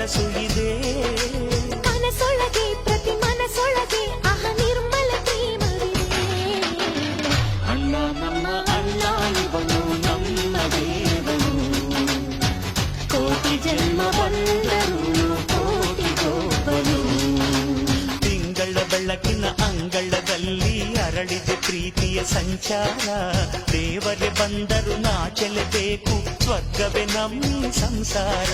ಕನಸು ಇದೆ. ಮನಸೊಳಗೆ ಪ್ರತಿ ಮನಸೊಳಗೆ ಅಹ ನಿರ್ಮಲ ಪ್ರೇಮವಿದೆ. ಅಣ್ಣ ನಮ್ಮ ಅಣ್ಣ ಇವನು ನಮ್ಮ ದೇವನು, ಕೋಟಿ ಜನ್ಮ ಬಂದರು ಕೋಟಿಗೊಬ್ಬನು. ತಿಂಗಳ ಬೆಳಕಿನ ಅಂಗಳದಲ್ಲಿ ಅರಳಿದೆ ಪ್ರೀತಿಯ ಸಂಚಾರ. ದೇವರೇ ಬಂದರು ನಾಚಲೇಬೇಕು, ಸ್ವರ್ಗವೇ ನಮ್ಮ ಸಂಸಾರ.